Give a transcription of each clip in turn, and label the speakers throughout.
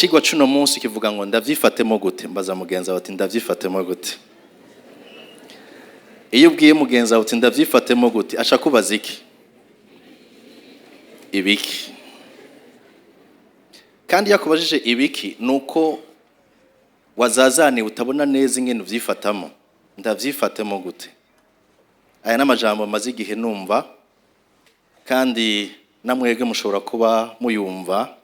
Speaker 1: Icigwa cuno munsi kivuga ngo ndavyifatemwo gute. Mbaza mugenza bati ndavyifatemwo gute. Iyo ubwiye mugenza bati ndavyifatemwo gute aca kubaza iki? Ibiki. Kandi yakubajije ibiki nuko wazazani utabona neza ingene uvyifatamo. Ndavyifatemo gute. Aya n'amajambo maze igihe numva kandi namwege mushobora kuba muyumva.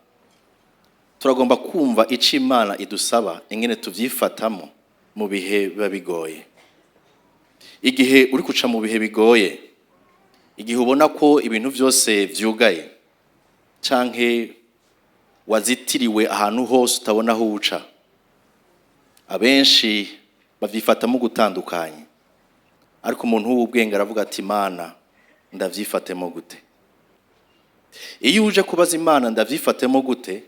Speaker 1: Turagomba kumva ico Imana idusaba ingene tuvyifatamo mu bihe biba bigoye. Igihe uri kuca mu bihe bigoye, igihe ubona ko ibintu byose vyugaye canke wazitiriwe ahantu hose utabona aho uca, abenshi bavyifatamo gutandukanye. Ariko umuntu w'ubwenge aravuga ati Imana ndavyifatemo gute. Iyo uje kubaza Imana ndavyifatemo gute,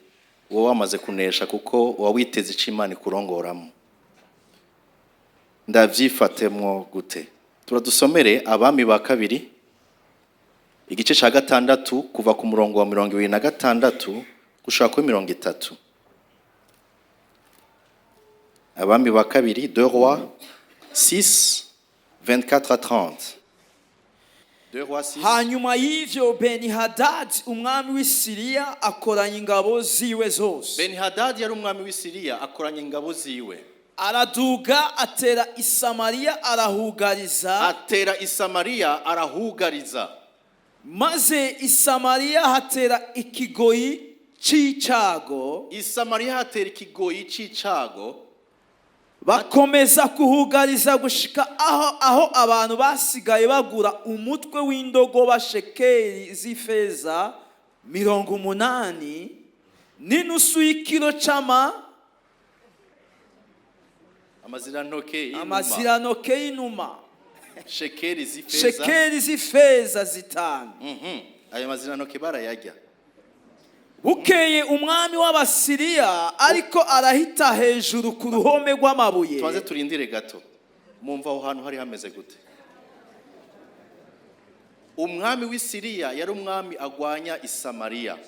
Speaker 1: wowe wamaze kunesha kuko wawiteze ico Imana ikurongoramo. Ndavyifatemwo gute. Turadusomere Abami ba kabiri igice ca 6 kuva ku murongo wa 26 gushaka kuri 30. Abami ba kabiri 2 Rois 6 24 à 30. 2 Rois 6.
Speaker 2: Hanyuma y'ivyo Benihadadi umwami w'Isiriya akoranya ingabo ziwe zose.
Speaker 1: Benihadadi yari umwami w'Isiriya akoranya ingabo ziwe.
Speaker 2: Araduga atera Isamariya arahugariza. Maze Isamariya hatera ikigoyi c'icago. Bakomeza kuhugariza gushika aho abantu basigaye bagura umutwe w'indogoba shekeli z'ifeza 80 n'inusu y'ikiro c'ama amaziranoke y'inuma
Speaker 1: shekeli
Speaker 2: z'ifeza 5.
Speaker 1: Ayo maziranoke barayarya.
Speaker 2: Bukeye umwami w'Abasiriya ariko arahita hejuru ku ruhome rw'amabuye.
Speaker 1: Twaze turindire gato. Mumva aho hantu hari hameze gute. Umwami w'Isiriya yari umwami agwanya Isamariya.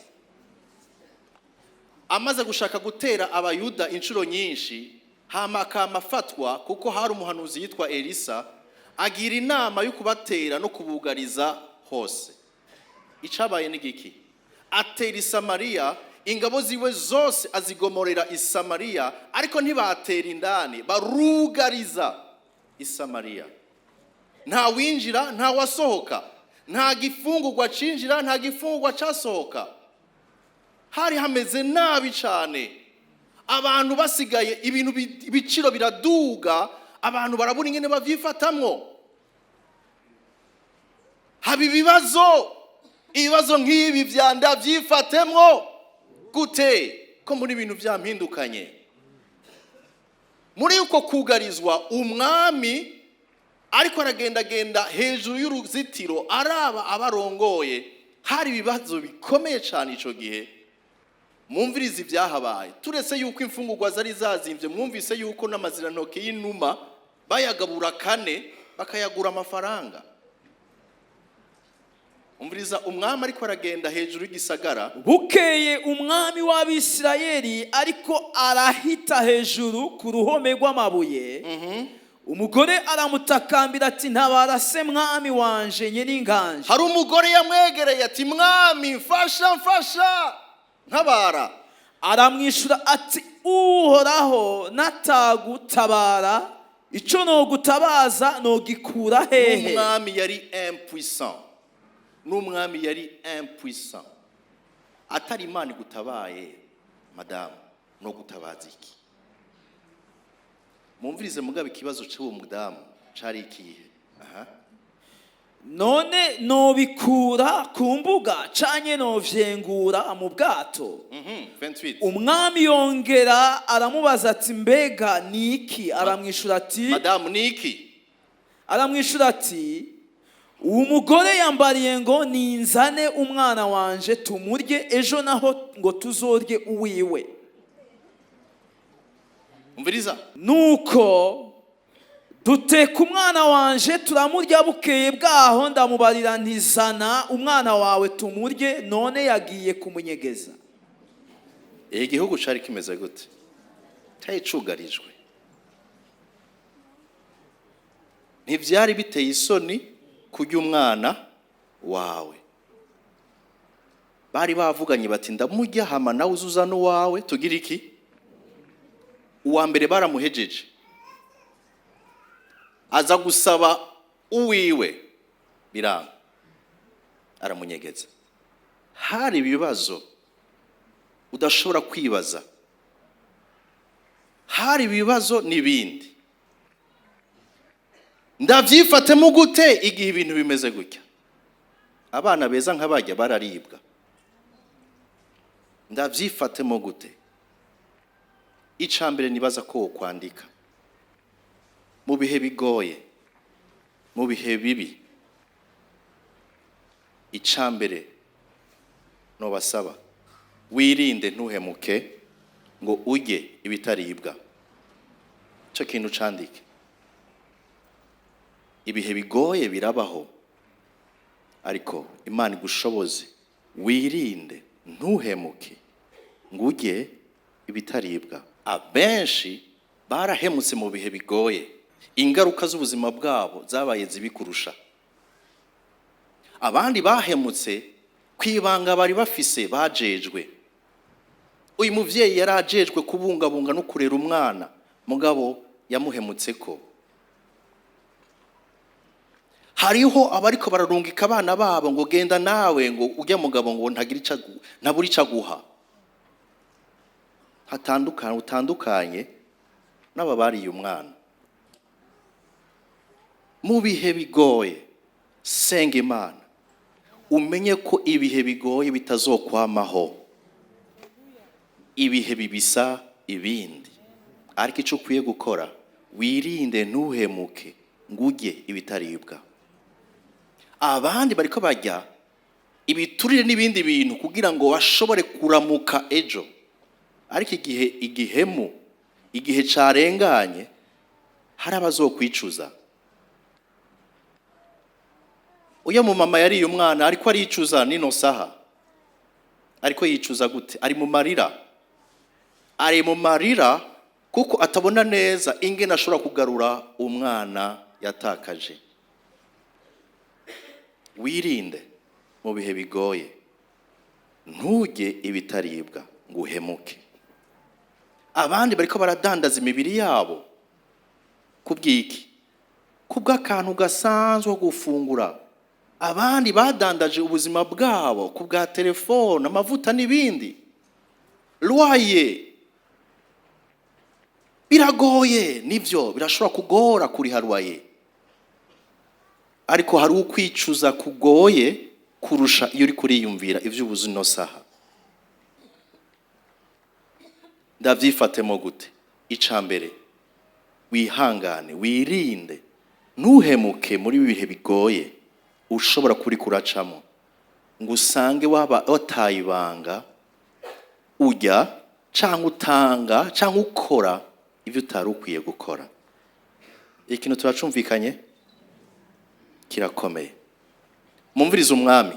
Speaker 1: Amaze gushaka gutera abayuda inshuro nyinshi, hamafatwa kuko hari umuhanuzi yitwa Elisa agira inama yo kubatera no kubugariza hose. Icabaye n'igiki? Atera Isamariya, ingabo ziwe zose azigomorera Isamariya, ariko ntibatera indani, barugariza Isamariya. Nta winjira, nta wasohoka, nta gifungurwa cinjira, nta gifungurwa casohoka. Hari hameze nabi cane. Abantu basigaye ibintu ibiciro biraduga, abantu barabura ingene bavyifatamwo. Haba ibibazo nk'ibi vya ndavyifatemwo gute ko muri ibintu vyampindukanye. Muri uko kugarizwa umwami ariko aragendagenda hejuru y'uruzitiro araba abarongoye, hari ibibazo bikomeye cyane ico gihe. Mwumvirize ibyahabaye. Turetse yuko imfungurwa zari zazimvye, mwumvise yuko n'amaziranoke y'inuma bayagabura 4 bakayagura amafaranga. Umviriza umwami ariko aragenda hejuru y'igisagara.
Speaker 2: Bukeye umwami w'Abisirayeli ariko arahita hejuru ku ruhome rw'amabuye. Umugore aramutakambira ati ntabara se mwami wanje nyiringanje.
Speaker 1: Hari umugore yamwegereye ati mwami mfasha ntabara.
Speaker 2: Aramwishura ati uhoraho natagutabara ico no gutabaza no gikura hehe.
Speaker 1: Umwami yari impuissant. N'umwami yari impuissant. Atari Imana gutabaye madame no gutabaza iki. Mumvirize mugabe ikibazo cy'uwo mudamu cari ikihe.
Speaker 2: None no bikura ku mbuga canye no vyengura mu bwato.
Speaker 1: 28.
Speaker 2: Umwami yongera aramubaza ati mbega niki. Aramwishura ati
Speaker 1: madame niki.
Speaker 2: Aramwishura ati umugore yambariye ngo ninzane umwana wanje tumurye ejo naho ngo tuzorye uwiwe.
Speaker 1: Umviriza.
Speaker 2: Nuko duteka umwana wanje turamurya, bukeye bwaho ndamubarira ntizana umwana wawe tumurye, none yagiye kumunyegeza.
Speaker 1: igihugu cari kimeze gute? Cyari cugarijwe. Ntivyari biteye isoni kurya umwana wawe. Bari bavuganye bati ndamurya hama nawe uzuza n'uwawe tugira iki? Uwa mbere baramuhejeje, aza gusaba uwiwe biranga, aramunyegeza. Hari ibibazo udashobora kwibaza, hari ibibazo n'ibindi. Ndavyifatemwo gute igihe ibintu bimeze gutya? Abana beza nk'abajya bararibwa. Ndavyifatemwo gute? Icambere nibaza ko kwandika mu bihe bigoye, mu bihe bibi. Icambere no basaba wirinde ntuhemuke ngo urye ibitaribwa. Cyo kintu candike. Ibihe bigoye birabaho, ariko Imana igushoboze wirinde ntuhemuke ngo urye ibitaribwa. Abenshi barahemutse mu bihe bigoye, ingaruka z'ubuzima bwabo zabaye zibikurusha. Abandi bahemutse kwibanga bari bafise bajejwe. Uyu muvyeyi yarajejwe kubungabunga no kurera umwana, mugabo yamuhemutse ko. Hariho abariko bararungika abana babo ngo genda nawe ngo ujya mugabo ngo ntaburi caguha. Utandukanye n'ababariye umwana. Mu bihe bigoye senga Imana, umenye ko ibihe bigoye bitazokwamaho. Ibihe bibisa ibindi, ariko icyo ukwiye gukora wirinde ntuhemuke ngo urye ibitaribwa. Abandi bariko bajya ibiturire n'ibindi bintu kugira ngo bashobore kuramuka ejo, ariko igihe carenganye hari abazokwicuza. Uya mu mama yariye umwana ariko aricuza nino saha, ariko yicuza gute? Ari mu marira kuko atabona neza ingene ashobora kugarura umwana yatakaje. Wirinde mu bihe bigoye nturye ibitaribwa ngo uhemuke. Abandi bariko baradandaza imibiri yabo kubwiki, kubw'akantu gasanzwe gufungura. Abandi badandaje ubuzima bwabo kubwa telefone, amavuta n'ibindi. Loyer biragoye, nivyo birashobora kugora kuri loyer, ariko hari ukwicuza kugoye kurusha iyo uri kuriyumvira ivy'ubuzi no saha. Ndavyifatemwo gute? Icambere wihangane, wirinde ntuhemuke muri bihe bigoye ushobora kuri kuracamo ngo usange waba wataye ibanga, ujya canke utanga canke ukora ivyo utari ukwiye gukora. Ikintu turacumvikanye kirakomeye. Mumvirize umwami.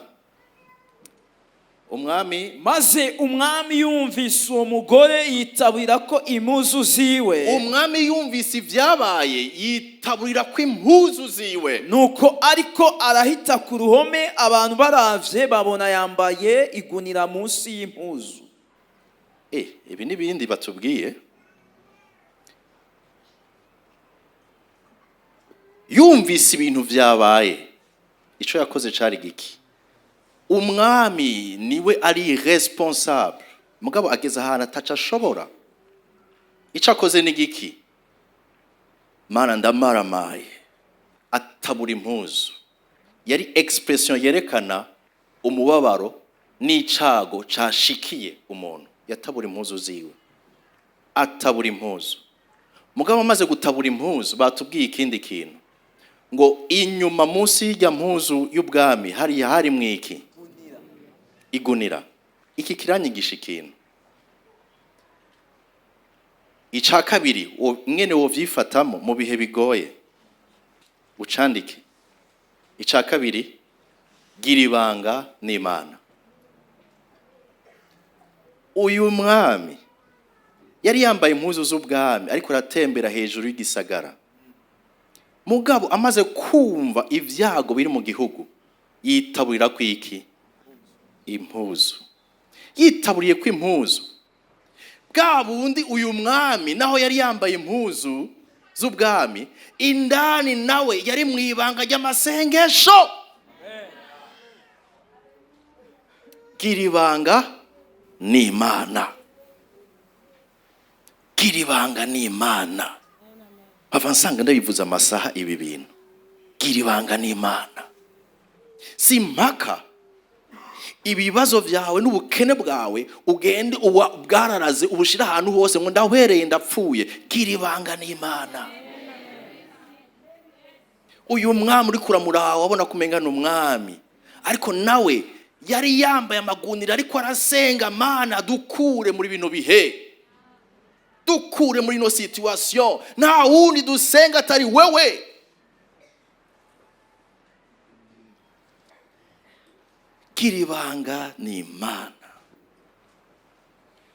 Speaker 2: Maze umwami yumvise uwo mugore yitabira ko impuzu ziwe.
Speaker 1: Umwami yumvise ibyabaye yitabira ko impuzu ziwe.
Speaker 2: Nuko ariko arahita ku ruhome, abantu baravye babona yambaye igunira munsi y'impuzu.
Speaker 1: Ibi n'ibindi batubwiye. Yumvise ibintu byabaye, ico yakoze cari giki? Umwami niwe ari responsable, mugabo ageze ahantu ataca ashobora. Ico akoze ni giki? Mana ndamaramaye, atabura impuzu. Yari expression yerekana umubabaro n'icago cashikiye umuntu. Yatabura impuzu ziwe, atabura impuzu. Mugabo amaze gutabura impuzu batubwiye ikindi kintu, ngo inyuma munsi y'ijya mpuzu y'ubwami hari mwiki? Igunira. Iki kiranyigisha ikintu. Ica kabiri mwene wovyifatamwo mu bihe bigoye ucandike. Ica kabiri gira ibanga n'Imana. uyu mwami yari yambaye impuzu z'ubwami ariko aratembera hejuru y'igisagara. Mugabo amaze kumva ibyago biri mu gihugu yitaburira kwiki impuzu. Yitaburiye kw'impuzu. Bwa bundi uyu mwami naho yari yambaye impuzu z'ubwami, indani nawe yari mu ibanga ry'amasengesho. Gira ibanga n'Imana. Gira ibanga n'Imana. Ava nsanga ndabivuza amasaha ibi bintu. Gira ibanga n'Imana. Si mpaka ibibazo byawe n'ubukene bwawe ugende bwararaze ubushira ahantu hose ngo ndahwereye ndapfuye. Gira ibanga n'Imana. Uyu mwami uri kuramuraho wabona kumenga n'umwami, ariko nawe yari yambaye amagunira ariko arasenga, Mana dukure muri bino bihe, dukure muri no situation, nta wundi dusenga atari wewe. Gira ibanga n'Imana.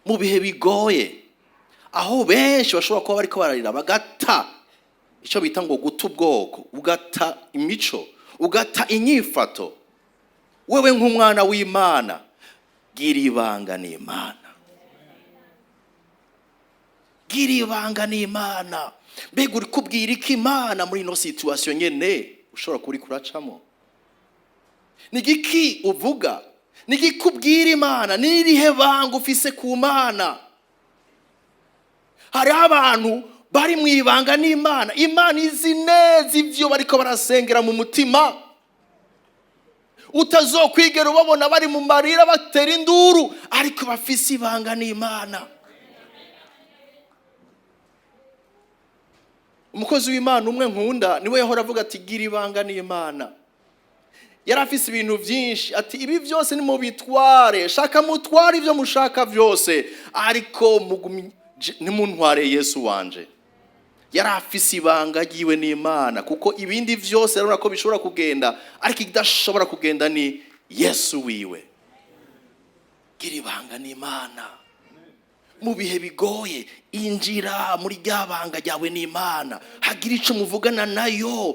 Speaker 1: Mu bihe bigoye aho benshi bashobora kuba bariko bararira bagata icyo bita ngo guta ubwoko, ugata imico, ugata inyifato, wewe nk'umwana w'Imana gira ibanga n'Imana. Gira ibanga n'Imana. Mbega uri kubwira iki Imana muri no situation nyene ushobora kuri kuracamo? Nigiki uvuga? Nigikubwira Imana? Nirihe banga ufise ku Mana? Hari abantu bari mu ibanga n'Imana, Imana izi neza ivyo bariko barasengera mu mutima. Utazokwigera ubabona bari mu marira batera induru, ariko bafise ibanga n'Imana. Umukozi w'Imana umwe nkunda niwe yahora avuga ati gira ibanga n'Imana. Yari afise ibintu byinshi ati ibi byose ni mu bitware, shaka mutware ivyo mushaka byose, ariko nimuntware Yesu wanje. Yari afise ibanga giwe n'Imana, kuko ibindi byose rero nako bishobora kugenda, ariko idashobora kugenda ni Yesu wiwe. Gira ibanga n'Imana. Mu bihe bigoye injira muri ry'abanga ryawe n'Imana, hagira ico muvugana nayo,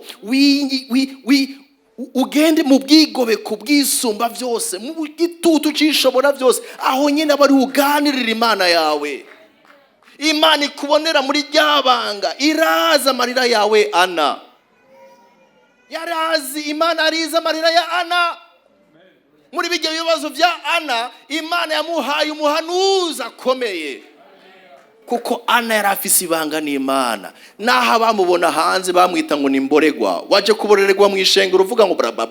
Speaker 1: ugende mu bwigobe ku bwisumba byose, mu gitutu cishobora byose, aho nyine abari uganirira Imana yawe. Imana ikubonera muri ry'abanga, iraza amarira yawe Ana. Yarazi, Imana ariza amarira ya Ana. Muri bijye bibazo bya Ana, Imana yamuhaye umuhanuzi akomeye, kuko Ana yari afise ibanga n'Imana. Naho abamubona hanze bamwita ngo nimboregwa, waje kuborererwa mu ishengero uvuga ngo braba,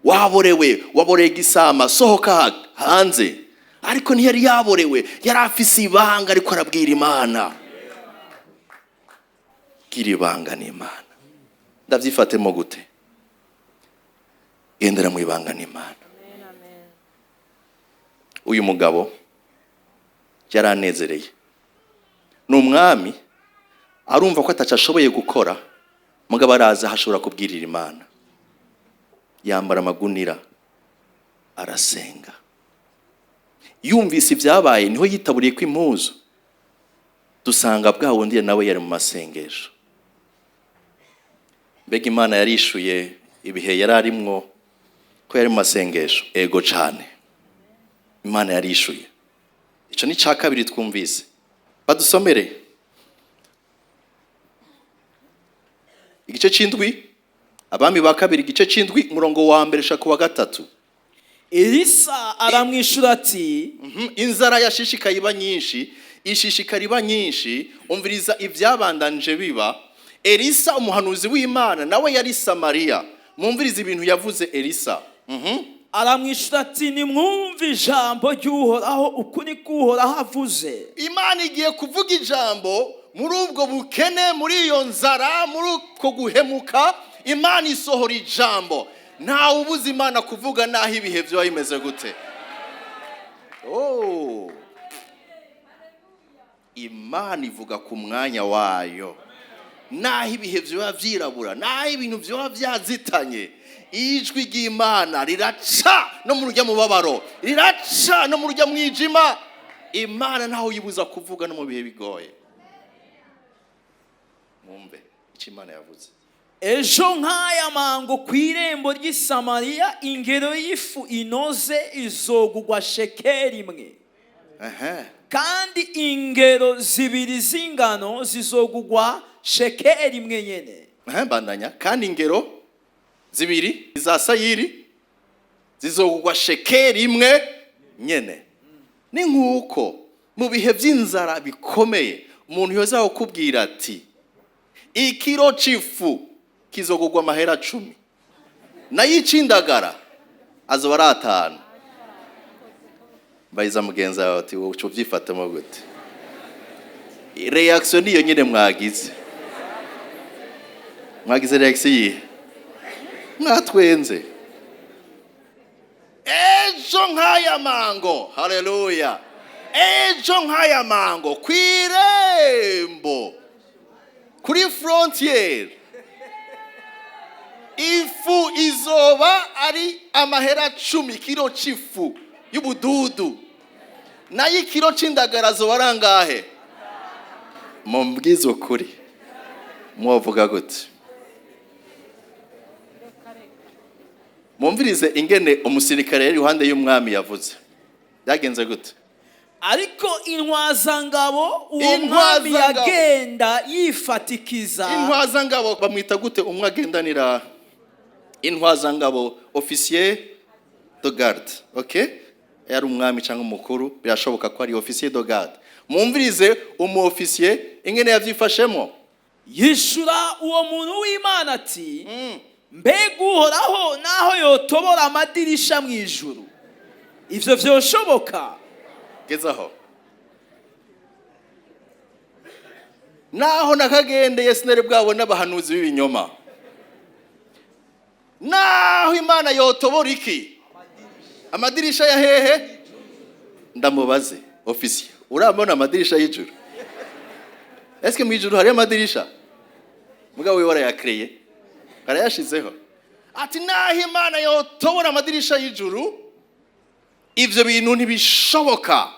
Speaker 1: waboreye gisama, sohoka hanze. Ariko ntiyari yaborewe, yari afise ibanga ariko arabwira Imana. Gira ibanga n'Imana. Ndavyifatemwo gute? Gendera mu ibanga n'Imana. Uyu mugabo yaranezereye. N'umwami arumva ko atacashoboye gukora, mugabo araza hashobora kubwirira Imana. Yambara amagunira arasenga. Yumvise ibyabaye niho yitaburiye kw'impuzu. Dusanga bwa wundi nawe yari mu masengesho. Mbega Imana yarishuye ibihe yari arimwo ko yari mu masengesho? Ego cyane. Imana yarishuye. Ico ni ca kabiri twumvise. Badusomere igice c'indwi, Abami ba kabiri igice c'indwi umurongo wa mbere shaka wa gatatu.
Speaker 2: Elisa aramwishura ati
Speaker 1: inzara yashishikaye iba nyinshi, ishishikara iba nyinshi, umviriza ivyabandanje biba. Elisa umuhanuzi w'Imana nawe yari Samariya. Mumviriza ibintu yavuze Elisa.
Speaker 2: Aramwishura ati nimwumve ijambo ry'Uhoraho, ukuri k'Uhoraho avuze.
Speaker 1: Imana igiye kuvuga ijambo muri ubwo bukene, muri iyo nzara, muri uko guhemuka. Imana isohora ijambo. Nta ubuza Imana kuvuga naho ibihe byo bimeze gute. Imana ivuga ku mwanya wayo. naho ibihe vyoba vyirabura, naho ibintu vyoba vyazitanye, ijwi ry'Imana riraca no mu rujya mubabaro, riraca no mu rujya mwijima. Imana ntaho yibuza kuvuga no mu bihe bigoye. Mwumve icyo Imana yavuze.
Speaker 2: Ejo nk'aya mango ku irembo ry'i Samariya ingero y'ifu inoze izogugwa shekeli imwe. Kandi ingero zibiri z'ingano zizogugwa shekeli imwe nyene.
Speaker 1: Bandanya. Kandi ingero zibiri za sayiri zizogugwa shekeli imwe nyene. Ni nk'uko mu bihe by'inzara bikomeye umuntu yoza kukubwira ati ikiro c'ifu kizogugwa amahera 10 nayo icindagara azoba ari 5. Bayiza mugenza wawe ati wovyifatamwo gute? Reaction niyo nyine mwagize reaction yihe? Mwatwenze. Ejo nk'aya mango, haleluya, ejo nk'aya mango kw'irembo kuri frontier ifu izoba ari amahera 10 kilo c'ifu y'ubududu, nayo ikiro c'indagara zoba arangahe? Mumbwizo kuri mwovuga gute? Mumvirize ingene umusirikare yari iruhande y'umwami yavuze. Byagenze gute?
Speaker 2: Ariko intwazangabo uwo mwami yagenda yifatikiza.
Speaker 1: Intwazangabo bamwita gute umwe agendanira? Intwazangabo officier de garde, okay? Yari umwami cyangwa umukuru, birashoboka ko ari officier de garde. Mumvirize umu officier ingene yavyifashemo.
Speaker 2: Yishura uwo muntu w'Imana ati mbega uhoraho naho yotobora amadirisha mu ijuru, ivyo vyoshoboka?
Speaker 1: Gezaho. Naho nakagendeye sinari bwabona abahanuzi b'ibinyoma, naho Imana yotobora iki? Amadirisha ya hehe? Ndamubaze officier, urabona amadirisha y'ijuru? Eske mu ijuru hari amadirisha? Mugabo we warayakriye, arayashizeho. Ati naho Imana yotobora amadirisha y'ijuru, ivyo bintu ntibishoboka.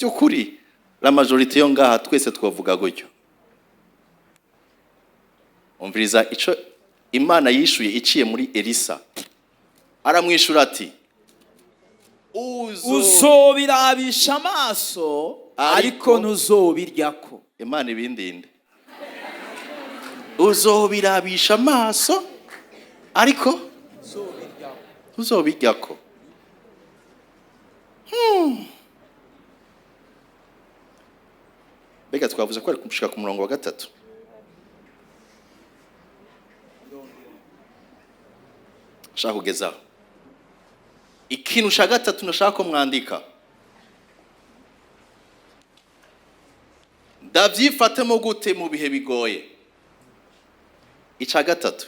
Speaker 1: Byukuri la majorité yo ngaha twese twavuga gutyo. Umviriza ico Imana yishuye iciye muri Elisa. Aramwishura ati
Speaker 2: uzobirabisha amaso ariko ntuzobiryako.
Speaker 1: Imana ibindinde. Uzobirabisha amaso ariko ntuzobiryako. Bega twavuze ko ari kushika ku murongo wa 3. Shaka kugezaho ikintu sha 3 nashaka ko mwandika. Ndavyifatemwo gute mu bihe bigoye? Ica 3.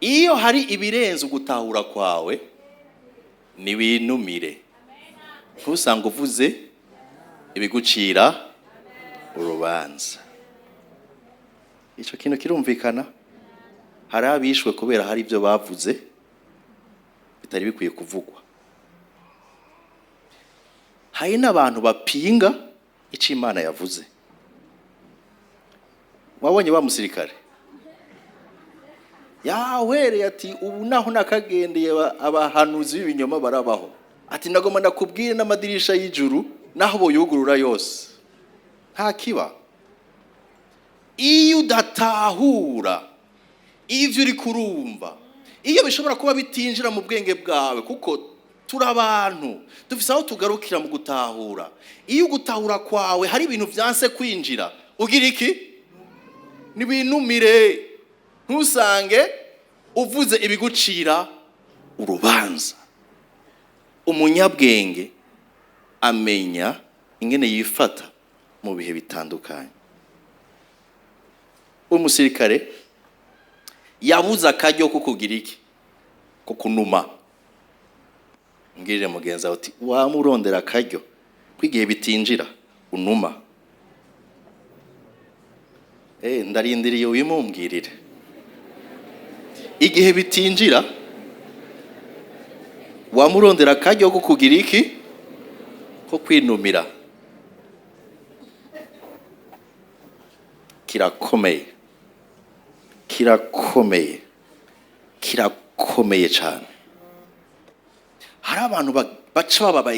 Speaker 1: Iyo hari ibirenze ugutahura kwawe niwinumire, ntusange uvuze ibigucira urubanza. Ico kintu kirumvikana? Hari abishwe kubera hari ibyo bavuze bitari bikwiye kuvugwa. Hari n'abantu bapinga icyo Imana yavuze. Wabonye wa musirikare yawereye ati ubu naho nakagendeye abahanuzi b'ibinyoma barabaho. Ati ndagoma ndakubwire n'amadirisha y'ijuru naho boyugurura yose nta kiba. Iyo udatahura ivyo uri kurumva, iyo bishobora kuba bitinjira mu bwenge bwawe, kuko turi abantu dufise aho tugarukira mu gutahura. Iyo gutahura kwawe hari ibintu vyanse kwinjira, ugira iki? Niwinumire, ntusange uvuze ibigucira urubanza. Umunyabwenge amenya ingene yifata mu bihe bitandukanye. Umusirikare yabuza akaryo ko kugira iki? Ko kunuma. Ngirire mugenza uti wamurondera akaryo kwigihe bitinjira unuma. ndarindiriye wimumbwirire igihe bitinjira wamurondera akaryo ko kugira iki ko kwinumira kirakomeye cyane. Hari abantu baca baba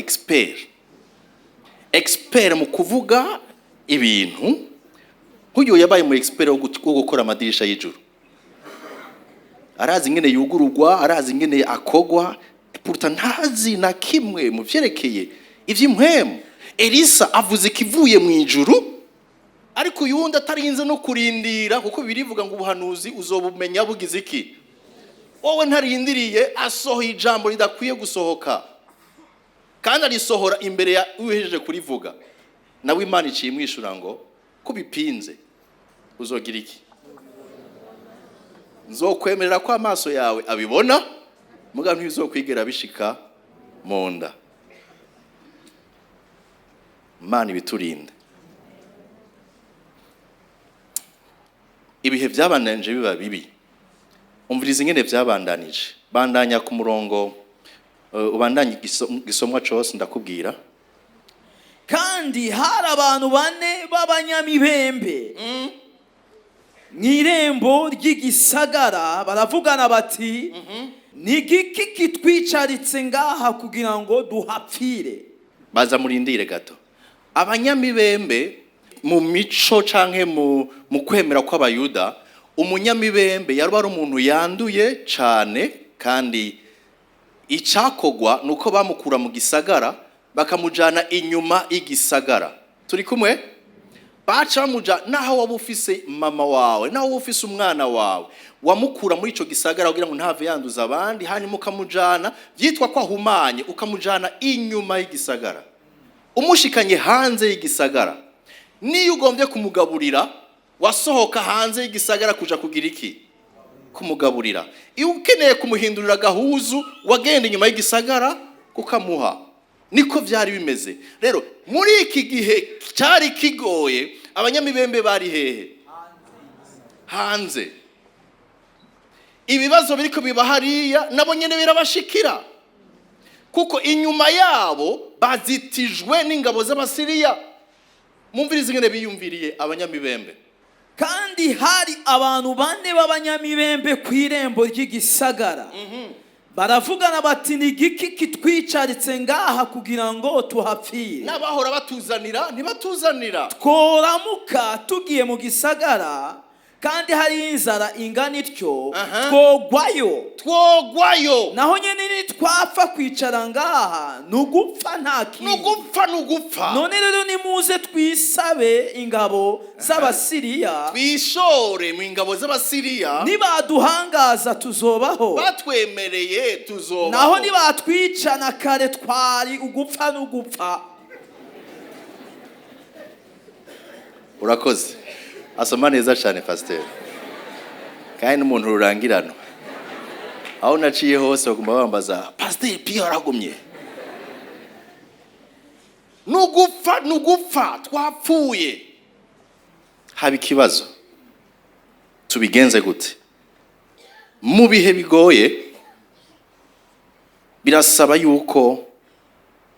Speaker 1: expert mu kuvuga ibintu. Nk'uyu yabaye mu expert wo gukora amadirisha y'ijuru, arazi ingene yugururwa, arazi ingene akogwa, pourtant ntazi na kimwe mu vyerekeye ivy'impwemu. Elisa avuze kivuye mu ijuru, ariko uyundi atarinze no kurindira, kuko birivuga ngo ubuhanuzi uzobumenya bugize iki. Wowe ntarindiriye asohoye ijambo ridakwiye gusohoka, kandi arisohora imbere ya uhejeje kurivuga, nawe Imana iciye imwishura ngo kubipinze uzogira iki. Nzokwemerera ko amaso yawe abibona, muga ntibizokwigera bishika mu nda. Imana ibiturinde. Ibihe byabandanije biba bibi. Umviriza ingene byabandanije. Bandanya ku murongo, ubandanye gisomwa cyose ndakubwira.
Speaker 2: Kandi hari abantu bane b'abanyamibembe mw'irembo ry'igisagara, baravugana bati ni igiki kitwicaritse ngaha kugira ngo duhapfire.
Speaker 1: Baza murindire gato. Abanyamibembe mu mico canke mu kwemera kw'abayuda, umunyamibembe yari ari umuntu yanduye cane, kandi icakogwa nuko bamukura mu gisagara bakamujana inyuma y'igisagara. Turi kumwe? Baca bamuja naho waba ufise mama wawe, naho waba ufise umwana wawe, wamukura muri ico gisagara kugira ngo ntave yanduza abandi, hanyuma ukamujana vyitwa ko ahumanye, ukamujana inyuma y'igisagara, umushikanye hanze y'igisagara. Niyo ugombye kumugaburira, wasohoka hanze y'igisagara kuja kugira iki? Kumugaburira. Iyo ukeneye kumuhindurira gahuzu, wagenda inyuma y'igisagara kukamuha. Niko vyari bimeze. Rero muri iki gihe cyari kigoye, abanyamibembe bari hehe? Hanze. Ibibazo biriko biba hariya nabo nyene birabashikira, kuko inyuma yabo bazitijwe n'ingabo z'Abasiriya. Mumvirize ingene biyumviriye abanyamibembe.
Speaker 2: Kandi hari abantu bane b'abanyamibembe kw'irembo ry'igisagara, baravugana bati ni igiki kitwicaritse ngaha kugira ngo tuhapfire.
Speaker 1: N'abahora batuzanira ntibatuzanira.
Speaker 2: Tworamuka tugiye mu gisagara kandi hari inzara ingana ityo, twogwayo. Naho nyene nitwapfa kwicara ngaha nugupfa nta kindi.
Speaker 1: Nugupfa.
Speaker 2: None rero nimuze twisabe ingabo z'Abasiriya,
Speaker 1: twishore mu ingabo z'Abasiriya.
Speaker 2: Nibaduhangaza tuzobaho,
Speaker 1: batwemereye tuzobaho.
Speaker 2: Naho nibatwicana kare twari ugupfa n'ugupfa.
Speaker 1: Urakoze. Asoma neza cyane pasteur, kandi n'umuntu rurangirano. Aho naciye hose bagomba bambaza pasteur Pio aragumye. Nugupfa twapfuye. Haba ikibazo, tubigenze gute? Mu bihe bigoye birasaba yuko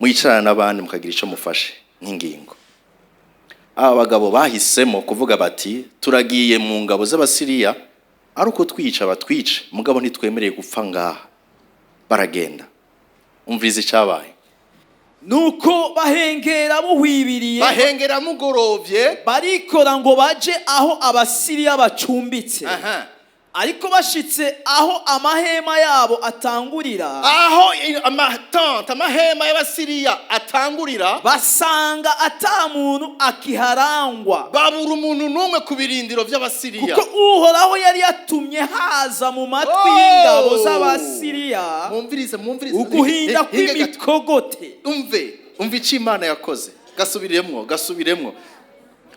Speaker 1: mwicarana n'abandi mukagira ico mufashe nk'ingingo. Aba bagabo bahisemo kuvuga bati turagiye mu ngabo z'Abasiriya, ari uko twica batwice, mugabo ntitwemereye gupfa ngaha. Baragenda. Umvize icyabaye.
Speaker 2: Nuko bahengera buhwibiriye,
Speaker 1: bahengera mugorovye,
Speaker 2: barikora ngo baje aho Abasiriya bacumbitse. Ariko bashitse aho amahema yabo atangurira,
Speaker 1: aho amahema y'Abasiriya atangurira,
Speaker 2: basanga ata muntu akiharangwa.
Speaker 1: Babura umuntu numwe ku birindiro by'Abasiriya,
Speaker 2: kuko Uhoraho yari yatumye haza mu matwi y'ingabo z'Abasiriya uguhinda kw'imikogote.
Speaker 1: Umve icyo Imana yakoze. Gasubiremwo.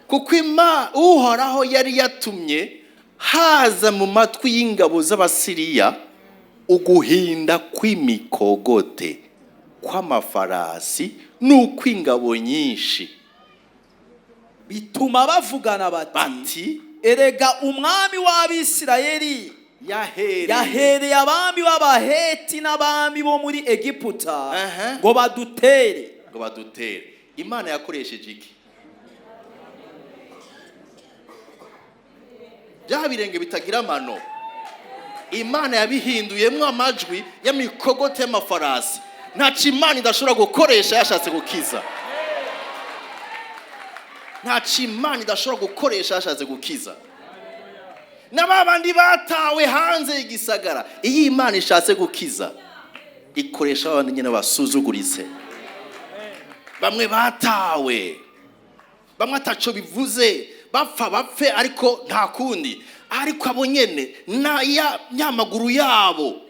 Speaker 1: Kuko Uhoraho yari yatumye haza mu matwi y'ingabo z'Abasiriya uguhinda kw'imikogote kw'amafarasi n'ukw'ingabo nyinshi,
Speaker 2: bituma bavugana bati erega umwami w'Abisirayeli yahereye abami b'Abaheti n'abami bo muri Egiputa ngo badutere.
Speaker 1: Imana yakoresheje iki? Bya birenge bitagira amano, Imana yabihinduyemwo amajwi y'amikogote y'amafarasi. Ntaco Imana idashobora gukoresha yashatse gukiza. Ntaco Imana idashobora gukoresha yashatse gukiza. N'abandi batawe hanze y'igisagara, iyi Imana ishatse gukiza ikoresha abandi nyene basuzuguritse. Bamwe batawe, bamwe ataco bivuze, bapfe ariko nta kundi, ariko abo nyene na nyamaguru yabo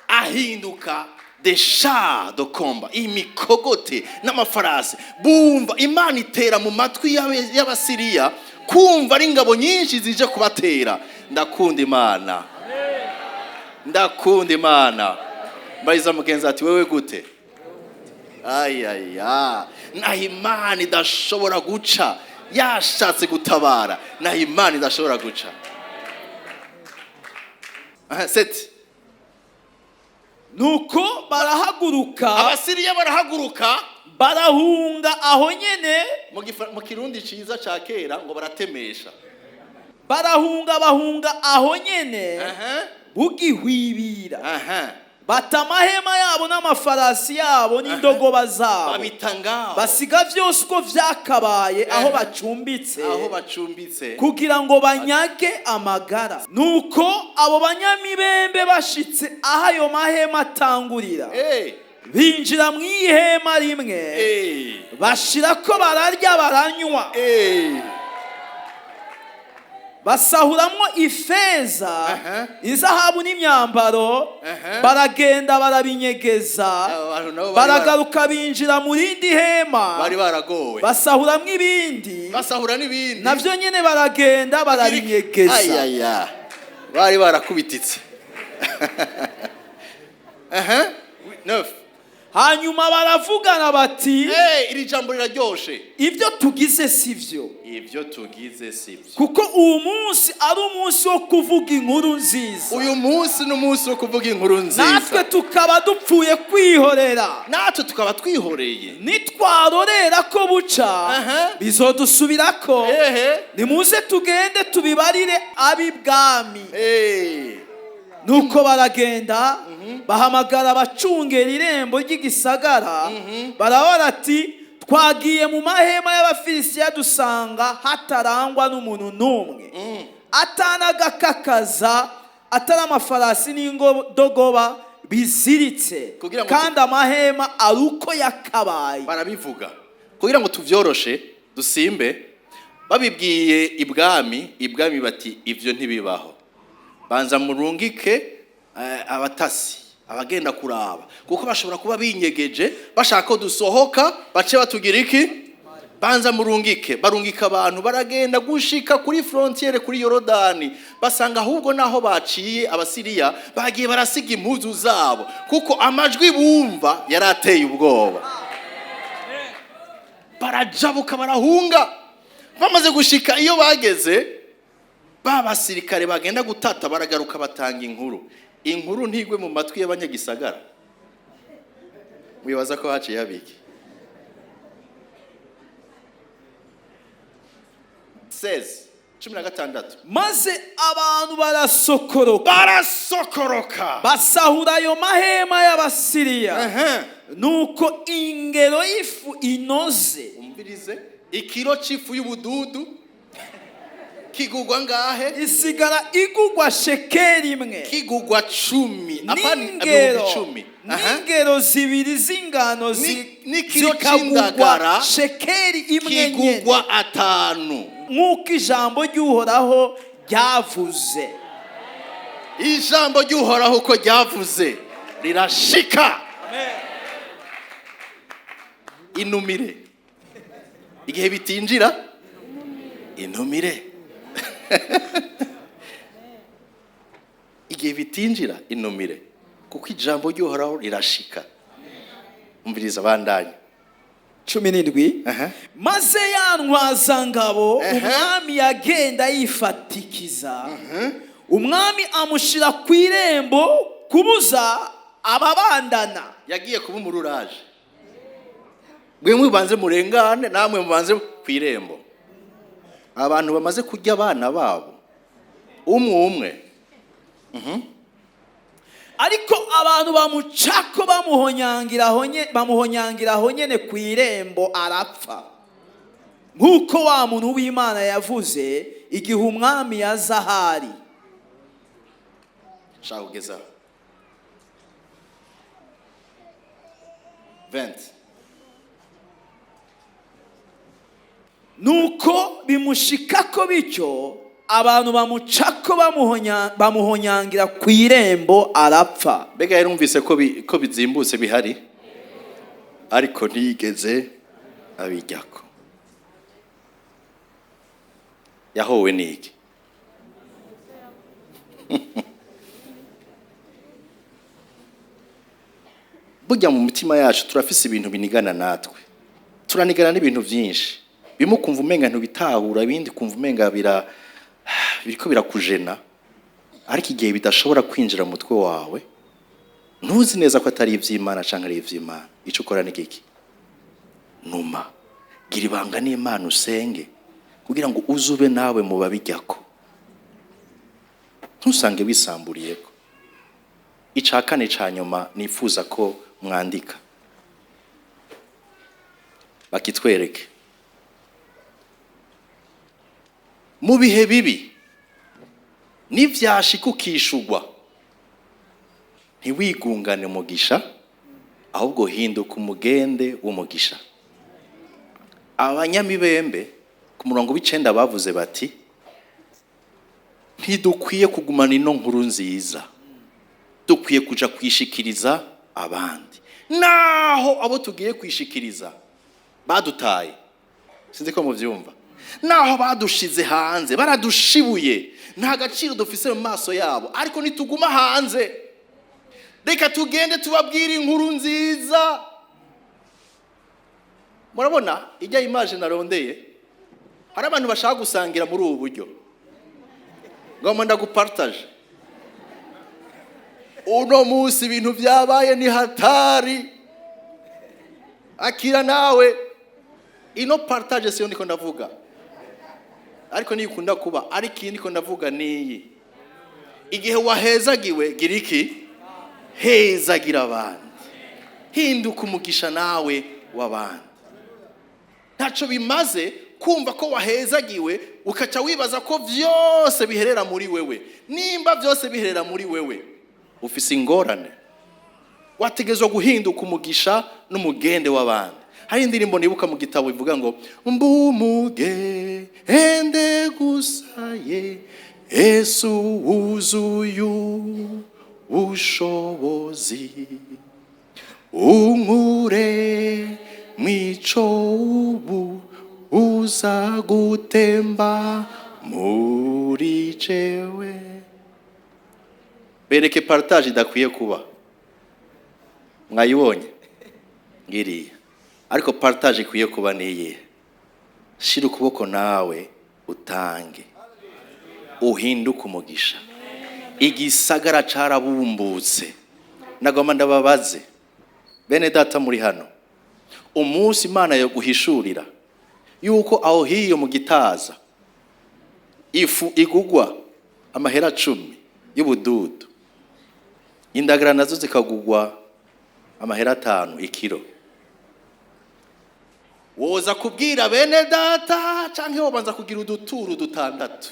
Speaker 1: ahinduka des chars de combat, imikogote n'amafarasi. Bumva Imana itera mu matwi y'Abasiriya kumva ari ingabo nyinshi zije kubatera. Ndakunda Imana. Mbariza mugenzi ati wewe gute? Ayaya, na Imana idashobora guca yashatse gutabara, na Imana idashobora guca. Seti.
Speaker 2: Nuko barahaguruka,
Speaker 1: Abasiriya barahaguruka,
Speaker 2: barahunga aho nyene.
Speaker 1: Mu Kirundi ciza ca kera ngo baratemesha.
Speaker 2: Bahunga aho nyene, bugihwibira. Bata amahema yabo n'amafarasi yabo n'indogoba zabo, basiga vyose uko vyakabaye aho bacumbitse kugira ngo banyage amagara. Nuko abo banyamibembe bashitse aho ayo mahema atangurira, binjira mu ihema rimwe, bashirako bararya baranywa, basahuramwo ifeza, izahabu n'imyambaro, baragenda barabinyegeza, baragaruka binjira mu rindi hema,
Speaker 1: bari baragowe,
Speaker 2: basahuramwo ibindi, navyo nyene baragenda barabinyegeza.
Speaker 1: Bari barakubititse.
Speaker 2: Hanyuma baravugana bati,
Speaker 1: iri jambo riraryoshe,
Speaker 2: ivyo tugize sivyo.
Speaker 1: Kuko
Speaker 2: uyu munsi ari umunsi wo kuvuga inkuru nziza.
Speaker 1: Uyu munsi ni umunsi wo kuvuga inkuru nziza.
Speaker 2: Natwe tukaba dupfuye kwihorera.
Speaker 1: Natwe tukaba twihoreye.
Speaker 2: Nitwarorera ko buca, bizodusubirako. Nimuze tugende tubibarire ab'ibwami. Nuko baragenda, bahamagara abacungera irembo ry'igisagara, barabara ati, twagiye mu mahema y'Abafilisiya dusanga hatarangwa n'umuntu n'umwe, atanagakakaza, atari amafarasi n'indogoba biziritse, kandi amahema ari uko yakabaye.
Speaker 1: Barabivuga kugira ngo tuvyoroshe dusimbe. Babibwiye ibwami bati ivyo ntibibaho, banza murungike abatasi, abagenda kuraba, kuko bashobora kuba binyegeje bashaka ko dusohoka bace batugira iki. Banza murungika abantu, baragenda gushika kuri frontiere kuri Yorodani, basanga ahubwo naho baciye Abasiriya bagiye barasiga impuzu zabo, kuko amajwi bumva yarateye ubwoba. Barajabuka barahunga. Bamaze gushika iyo bageze, babasirikare bagenda gutata baragaruka batanga inkuru ntigwe mu matwi y'abanyagisagara. Wibaza ko haciye habiki 16
Speaker 2: maze abantu barasokoroka, basahura ayo mahema y'Abasiriya. Nuko ingero y'ifu inoze,
Speaker 1: umvirize, ikiro c'ifu y'ubududu kigugwa ngahe?
Speaker 2: Isigara igugwa shekeri imwe,
Speaker 1: kigugwa 10, apani 10.
Speaker 2: N'ingero zibiri z'ingano
Speaker 1: zikagugwa
Speaker 2: shekeri imwe nyene,
Speaker 1: kigugwa 5.
Speaker 2: Nk'uko ijambo ry'Uhoraho ryavuze.
Speaker 1: Ijambo ry'Uhoraho uko ryavuze rirashika. Inumire. Igihe bitinjira inumire. Igihe bitinjira inumire, kuko ijambo ry'Uhoraho rirashika. Umviriza bandanye.
Speaker 2: 17 maze ya ntwazangabo umwami yagenda yifatikiza umwami amushira ku irembo kubuza ababandana.
Speaker 1: Yagiye kuba umururaje. Mwe mubanze murengane namwe mubanze ku irembo. Abantu bamaze kurya abana babo umwe.
Speaker 2: Ariko abantu bamucako bamuhonyangiraho nyene ku irembo arapfa. Nk'uko wa muntu w'Imana yavuze igihe umwami yazahari.
Speaker 1: Shaka kugeza 20.
Speaker 2: Nuko bimushikako bityo abantu bamucako bamuhonyangira ku irembo arapfa.
Speaker 1: Mbega yarumvise ko bizimbutse bihari ariko ntiyigeze abijyako. Yahowe niki? Burya mu mitima yacu turafise ibintu binigana natwe. Turanigana n'ibintu byinshi. Bimwe kumva umenga ntubitahura, ibindi kumva umenga biriko birakujena. Ariko igihe bidashobora kwinjira mu mutwe wawe, ntuzi neza ko atari ivy'Imana canke ari ivy'Imana. Ico ukora ni giki? Numa. Gira ibanga n'Imana usenge kugira ngo uzube nawe mu babijyako. Ntusange wisamburiyeko. Icakane ca nyuma nifuza ko mwandika. Bakitwereke. Mubihe bibi nivyashikukishugwa ntiwigungane umugisha ahubwo hinduka umugende w'umugisha. Abanyamibembe ku murongo w'icenda bavuze bati ntidukwiye kugumana ino nkuru nziza, dukwiye kuja kwishikiriza abandi. Naho abo tugiye kwishikiriza badutaye, sinzi ko muvyumva, naho badushize hanze baradushibuye, nta gaciro dufise mu maso yabo, ariko nituguma hanze reka tugende tubabwira inkuru nziza. Murabona ijya image narondeye, hari abantu bashaka gusangira muri ubu buryo ngo ndagupartage. Uno munsi ibintu byabaye ni hatari, akira nawe ino partage siyo ndiko ndavuga, ariko niyo ukunda kuba, ariko iyi ndiko ndavuga niyi. Igihe wahezagiwe gira iki? Hezagira abandi, hinduka umugisha nawe w'abandi. Ntaco bimaze kumva ko wahezagiwe ukaca wibaza ko vyose biherera muri wewe. Nimba vyose biherera muri wewe, ufise ingorane. Wategezwa guhinduka umugisha n'umugende w'abandi. Hari indirimbo nibuka mu gitabo ivuga ngo mbumugende gusaye Yesu wuzuyu ushobozi unkure mwico ubu uza gutemba muri jewe. Bereke partage idakwiye kuba. Mwayibonye? Ngiriya. Ariko partage ikwiye kuba niye. Shira ukuboko nawe utange. Uhinduka umugisha. Igisagara carabumbutse. Nagoma ndababaze. Bene data muri hano. Umunsi Imana yo guhishurira yuko aho hiyo mu Gitaza ifu igugwa amahera 10 y'ubududu, indagara nazo zikagugwa amahera 5 ikiro. Woza kubwira bene data canke wobanza kugira uduturu 6?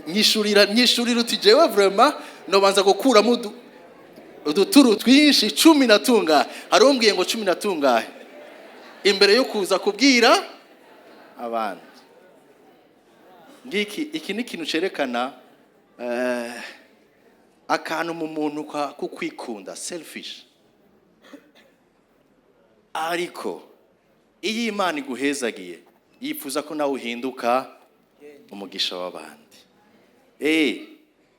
Speaker 1: Nyishurira uti jewe vraiment nobanza gukuramo uduturu twinshi 10 na tunga. Harombwiye ngo 10 na tungahe imbere yo kuza kubwira abandi. Iki ni ikintu cerekana akantu mu muntu ku kwikunda, selfish. Ariko iyi Imana iguhezagiye yifuza ko nawe uhinduka umugisha w'abandi.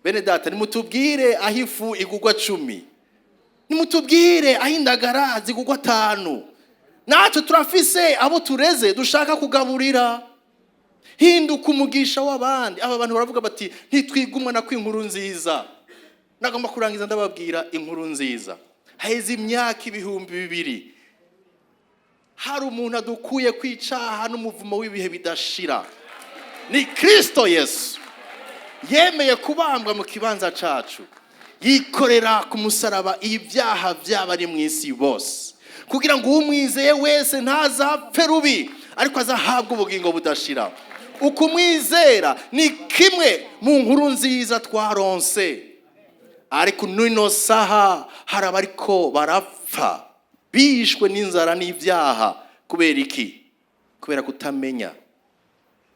Speaker 1: bene data nimutubwire aho ifu igugwa 10, nimutubwire aho indagara zigugwa 5. natwe turafise abo tureze dushaka kugaburira. Hinduka umugisha w'abandi. Aba bantu baravuga bati ntitwigumwa na kwinkuru nziza. Nagomba kurangiza ndababwira inkuru nziza. Haheze imyaka 2000 hari umuntu adukuye kwicaha n'umuvumo w'ibihe bidashira. Ni Kristo Yesu. Yemeye kubambwa mu kibanza cacu. Yikorera ku musaraba ibyaha by'abari mu isi bose, kugira ngo umwizeye wese ntazapfe rubi, ariko azahabwa ubugingo budashira. Ukumwizera ni kimwe mu nkuru nziza twaronse. Ariko nino saha hari abariko barapfa bishwe n'inzara n'ibyaha. Kubera iki? Kubera kutamenya.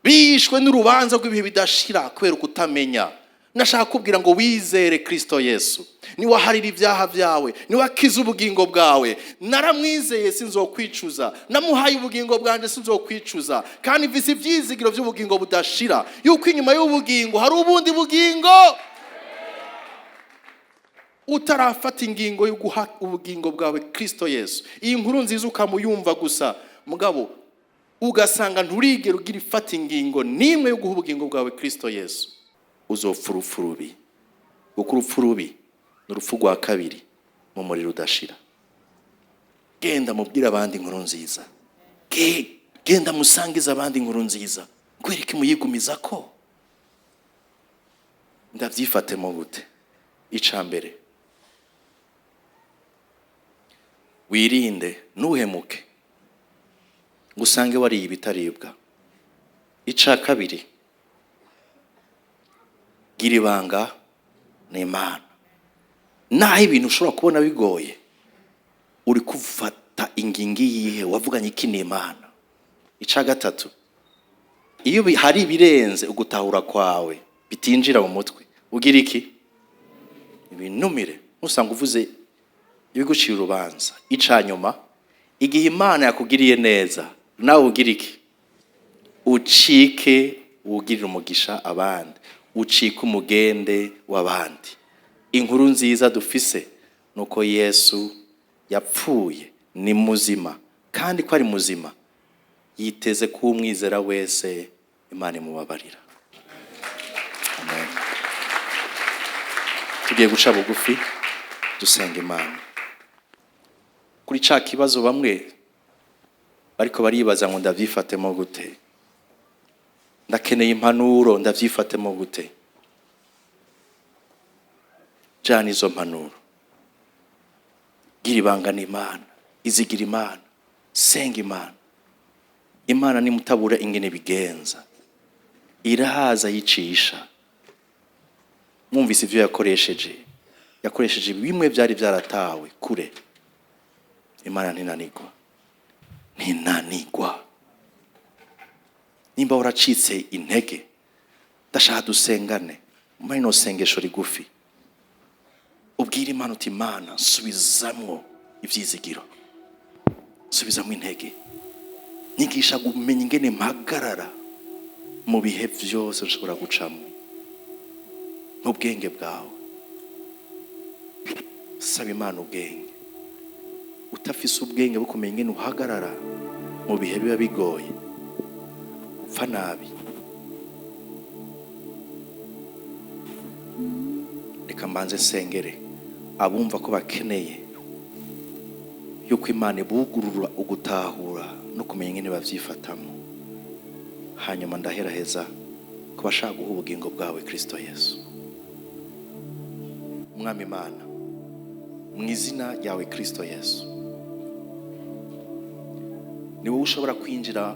Speaker 1: Bishwe n'urubanza rw'ibihe bidashira kubera kutamenya. Nashaka kubwira ngo wizere Kristo Yesu. Ni waharira ibyaha byawe, ni wakiza ubugingo bwawe. Naramwizeye sinzokwicuza, namuhaye ubugingo bwanje sinzokwicuza, kandi mvise ivyizigiro by'ubugingo budashira, yuko inyuma y'ubugingo hari ubundi bugingo. Utarafata ingingo yo guha ubugingo bwawe Kristo Yesu, iyi nkuru nziza ukamuyumva gusa, mugabo ugasanga nturigera ugira ifata ingingo nimwe yo guha ubugingo bwawe Kristo Yesu, uzopfa urupfu rubi. Kuko urupfu rubi ni urupfu rwa kabiri mu muriro udashira. Genda mubwira abandi inkuru nziza. Genda musangiza abandi inkuru nziza. Kwereka muyigumiza ko. Ndavyifatemwo gute? Ijambo. Wirinde, ntuhemuke. Ngusange wariye ibitaribwa. Ijambo. Gira ibanga n'Imana. Naho ibintu ushobora kubona bigoye, uri kufata ingingi yihe wavuganye iki n'Imana. Ijambo. Iyo hari ibirenze ugutahura kwawe bitinjira mu mutwe, ugira iki? Niwinumire. Ntusanga uvuze ibigucira urubanza. Icanyuma, igihe Imana yakugiriye neza, nawe ugira iki? Ucike ugirira umugisha abandi. Ucika umugende w'abandi. Inkuru nziza dufise nuko Yesu yapfuye, ni muzima, kandi ko ari muzima yiteze ko umwizera wese Imana imubabarira. Amen. Tugiye guca bugufi dusenga Imana. Kuri ca kibazo bamwe bariko baribaza ngo ndavyifatemwo gute, ndakeneye impanuro, ndavyifatemwo gute? Jana izo mpanuro. Gira ibanga n'Imana, izigira Imana, senga Imana. Imana ni mutabura ingene bigenza, irahaza yicisha. Mwumvise ivyo yakoresheje bimwe byari byaratawe kure. Imana ntinanigwa. Nimba uracitse intege, ndashaka dusengane muri no sengesho rigufi. Ubwira Imana uti Imana subizamwo ivyizigiro, subizamwo intege, nyigisha kumenya ingene mpagarara mu bihe byose nshobora gucamo n'ubwenge bwawe. Saba Imana ubwenge. Utafise ubwenge bwo kumenya ingene uhagarara mu bihe biba bigoye, upfa nabi. Reka mbanze sengere abumva ko bakeneye yuko Imana ibugurura ugutahura no kumenya ingene bavyifatamwo. Hanyuma ndaheraheza ko bashaka guha ubugingo bwawe Kristo Yesu. Mwami Imana, mu izina ryawe Kristo Yesu, ni wowe ushobora kwinjira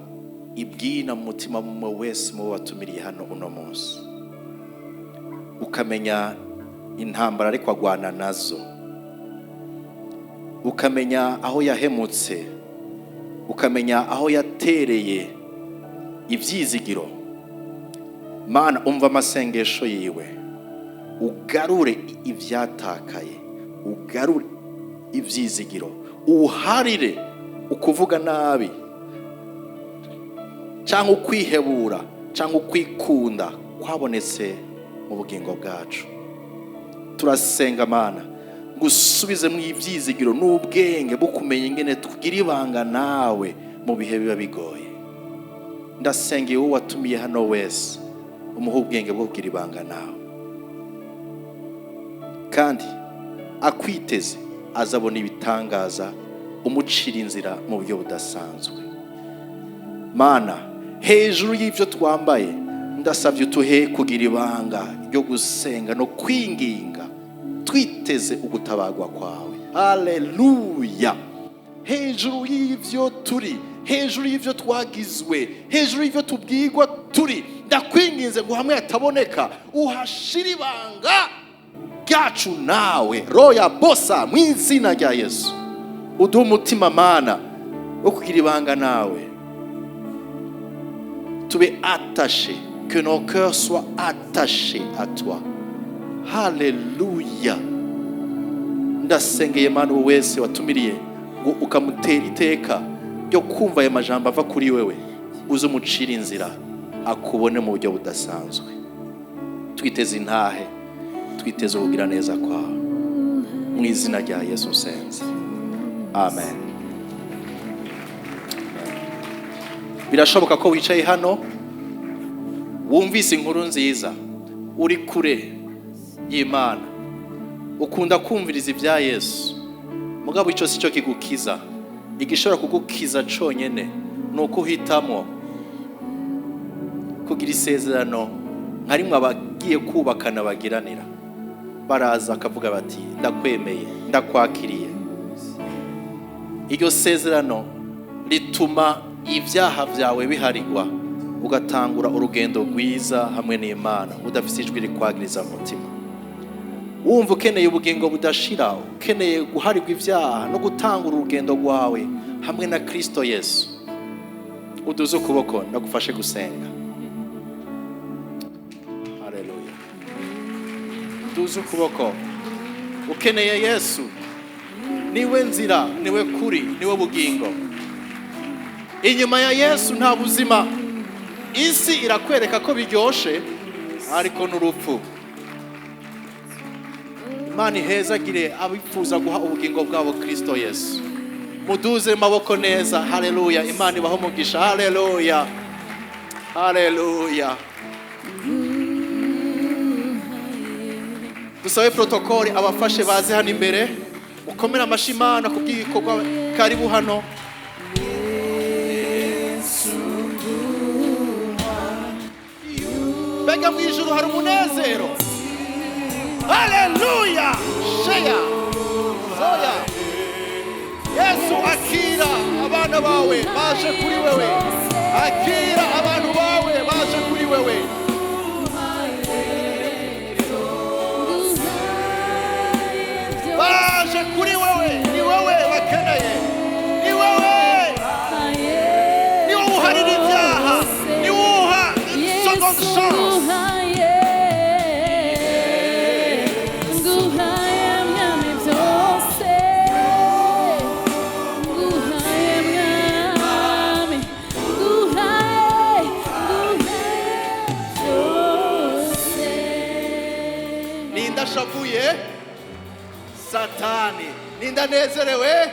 Speaker 1: ibwina mu mutima wese mu watumiriye hano uno munsi, ukamenya intambara ariko agwana nazo, ukamenya aho yahemutse, ukamenya aho yatereye ivyizigiro. Mana, umva amasengesho yiwe, ugarure ivyatakaye, ugarure ivyizigiro, uharire ukuvuga nabi cyangwa ukwihebura cyangwa ukwikunda kwabonetse mu bugingo bwacu. turasenga Mana ngusubize mu ivyizigiro n'ubwenge bwo kumenya ingene tugira ibanga nawe mu bihe biba bigoye. Ndasengeye uwo watumiye hano wese umuha ubwenge bwo kugira ibanga nawe, kandi akwiteze azabona ibitangaza umucira inzira mu buryo budasanzwe. Mana, hejuru y'ivyo twambaye ndasavye utuhe kugira ibanga ryo gusenga no kwinginga twiteze ugutabagwa kwawe. Haleluya. Hejuru y'ivyo turi, hejuru y'ivyo twagizwe, hejuru y'ivyo tubwirwa turi, ndakwinginze ngo hamwe yataboneka uhashira ibanga ryacu nawe. Roya bosa mu izina rya Yesu uduhe umutima Mana wo kugira ibanga nawe, tube attaché, que nos cœurs soient attachés à toi. Haleluya. Ndasengeye Mana wese watumiriye ngo ukamutera iteka ryo kumva aya majambo ava kuri wewe, uze umucira inzira akubone mu buryo budasanzwe. Twiteze intahe, twiteze ubugira neza kwawe mu izina rya Yesu senze. Amen. Birashoboka ko wicaye hano wumvise inkuru nziza, uri kure y'Imana, ukunda kumviriza ibya Yesu, mugabo ico si cyo kigukiza. Igishobora kugukiza conyene nuko uhitamo kugira isezerano nka rimwe abagiye kubakana bagiranira. Baraza akavuga bati ndakwemeye, ndakwakiriye. Iryo sezerano rituma ibyaha byawe biharigwa, ugatangura urugendo rwiza hamwe n'Imana udafite ijwi rikwagiriza umutima. Wumva ukeneye ubugingo budashira, ukeneye guharigwa ibyaha no gutangura urugendo rwawe hamwe na Kristo Yesu, uduze ukuboko ndagufashe gusenga. Haleluya. Uduze ukuboko. Ukeneye Yesu, niwe nzira, niwe kuri, niwe bugingo. Inyuma ya Yesu nta buzima. Isi irakwereka ko biryoshe ariko n'urupfu. Imana ihezagire abifuza guha ubugingo bwabo Kristo Yesu. Muduze maboko neza. Haleluya. Imana ibaho umugisha. Haleluya. Haleluya. Dusabe protokoli abafashe baze hano imbere, ukomera amashi Imana kubw'igikorwa karibu hano. Bega mu ijuru hari umunezero. Haleluya. Sheya. Soya. Yesu akira abana bawe baje kuri wewe. Akira abantu bawe baje kuri wewe. Baje kuri wewe, ni wewe bakeneye. Ni wewe. Ni wowe uharira ibyaha. Ni wowe uha second chance. Shavuye Satani, nindanezerewe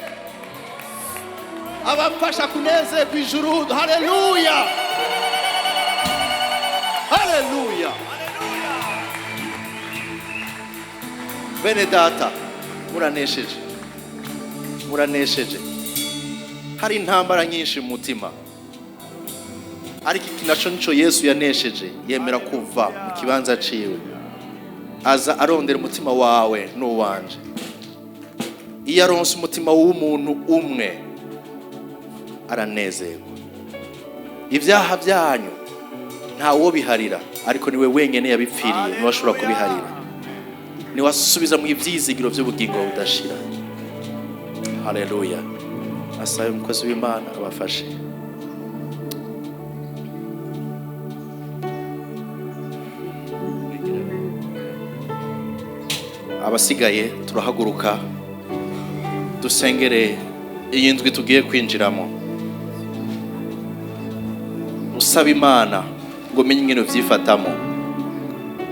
Speaker 1: abafasha kunezerwa ijuru. Haleluya. Haleluya. Bene data, muranesheje, muranesheje. Hari intambara nyinshi mu mutima, ariko iki naco nico Yesu yanesheje. Yemera kuva mu kibanza ciwe, aza arondera umutima wawe n'uwanje. Iyo aronse umutima w'umuntu umwe aranezerwa. Ibyaha byanyu nta wo biharira, ariko niwe wenyene yabipfiriye, niwe ashobora kubiharira, niwe asubiza mu ivyizigiro by'ubugingo budashira. Haleluya. Asaye umukozi w'Imana abafashe. Abasigaye turahaguruka dusengere iyi ndwi tugiye kwinjiramo. Usaba Imana ngo umenye ingene uvyifatamo,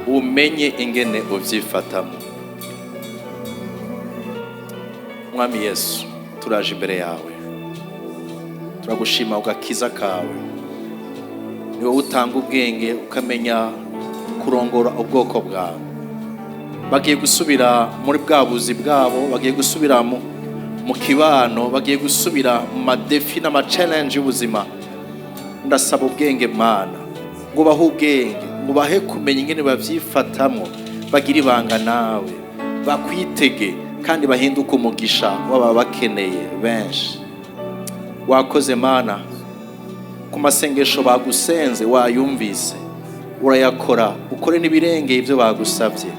Speaker 1: umenye ingene uvyifatamo. mwami Yesu turaje imbere yawe, turagushima ugakiza kawe. Ni wowe utanga ubwenge ukamenya kurongora ubwoko bwawe. Bagiye gusubira muri bwa buzi bwabo, bagiye gusubira mu kibano, bagiye gusubira mu madefi n'ama-challenge y'ubuzima. Ndasaba ubwenge Mana, ngo bahe ubwenge, ngo bahe kumenya ingene bavyifatamwo, bagira ibanga nawe, bakwitege kandi bahinduke umugisha waba bakeneye benshi. Wakoze Mana, ku masengesho bagusenze wayumvise, urayakora, ukore n'ibirenze ibyo bagusabye,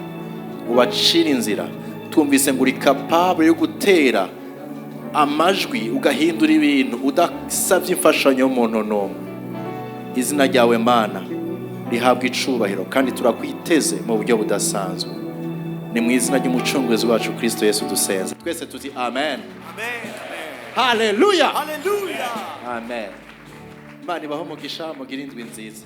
Speaker 1: ubacira inzira. Tumvise ngo uri capable yo gutera amajwi ugahindura ibintu udasabye imfashanyo y'umuntu n'umwe. Izina ryawe Mana rihabwa icubahiro kandi turakwiteze mu buryo budasanzwe. Ni mu izina ry'umucunguzi wacu Kristo Yesu dusenze. Twese tuzi amen.
Speaker 2: Amen.
Speaker 1: Hallelujah.
Speaker 2: Hallelujah.
Speaker 1: Amen. Imana ibahe umugisha, mugire indwi nziza.